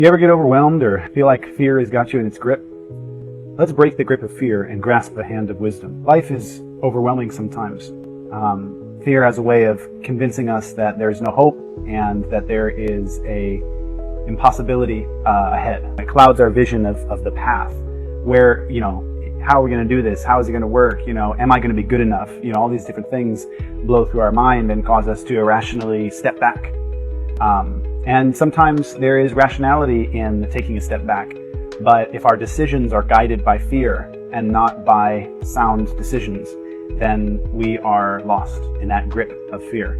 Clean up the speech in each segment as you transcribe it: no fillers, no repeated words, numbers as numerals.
You ever get overwhelmed or feel like fear has got you in its grip? Let's break the grip of fear and grasp the hand of wisdom. Life is overwhelming sometimes. Fear has a way of convincing us that there's no hope and that there is a impossibility ahead. It clouds our vision of the path. Where, how are we going to do this? How is it going to work? Am I going to be good enough? All these different things blow through our mind and cause us to irrationally step back. And sometimes there is rationality in taking a step back. But if our decisions are guided by fear and not by sound decisions, then we are lost in that grip of fear.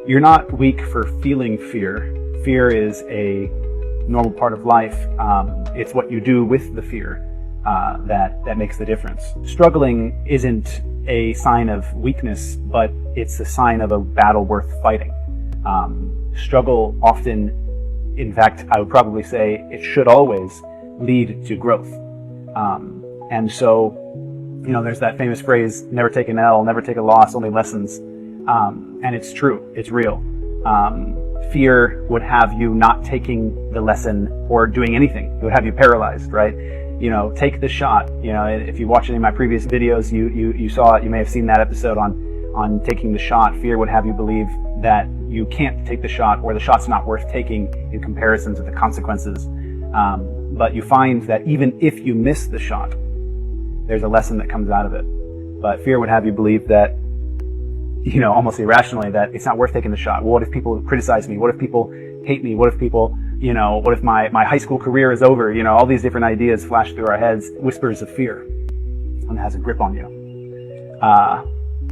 You're not weak for feeling fear. Fear is a normal part of life. It's what you do with the fear that makes the difference. Struggling isn't a sign of weakness, but it's a sign of a battle worth fighting. Struggle often, in fact, I would probably say it should always lead to growth. And so, there's that famous phrase, never take an L, never take a loss, only lessons. And it's true, it's real. Fear would have you not taking the lesson or doing anything. It would have you paralyzed, right? Take the shot. If you watch any of my previous videos, you saw it, you may have seen that episode on taking the shot. Fear would have you believe that you can't take the shot or the shot's not worth taking in comparison to the consequences. But you find that even if you miss the shot, there's a lesson that comes out of it. But fear would have you believe that, almost irrationally, that it's not worth taking the shot. Well, what if people criticize me? What if people hate me? What if people, what if my high school career is over? All these different ideas flash through our heads, whispers of fear, and it has a grip on you.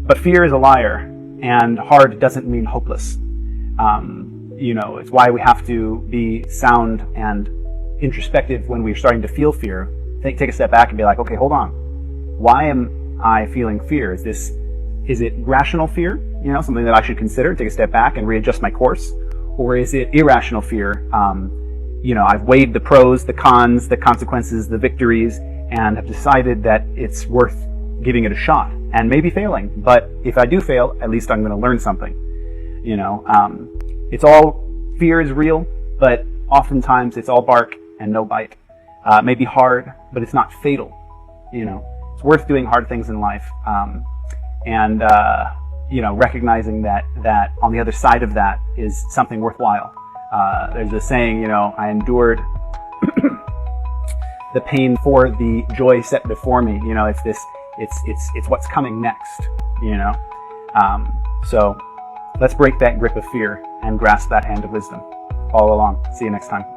But fear is a liar, and hard doesn't mean hopeless. It's why we have to be sound and introspective when we're starting to feel fear. Take a step back and be like, okay, hold on. Why am I feeling fear? Is it rational fear? Something that I should consider, take a step back and readjust my course? Or is it irrational fear? I've weighed the pros, the cons, the consequences, the victories, and have decided that it's worth giving it a shot and maybe failing. But if I do fail, at least I'm going to learn something. Fear is real, but oftentimes it's all bark and no bite. It may be hard, but it's not fatal. It's worth doing hard things in life. Recognizing that on the other side of that is something worthwhile. There's a saying, I endured the pain for the joy set before me. It's what's coming next, So let's break that grip of fear and grasp that hand of wisdom. Follow along. See you next time.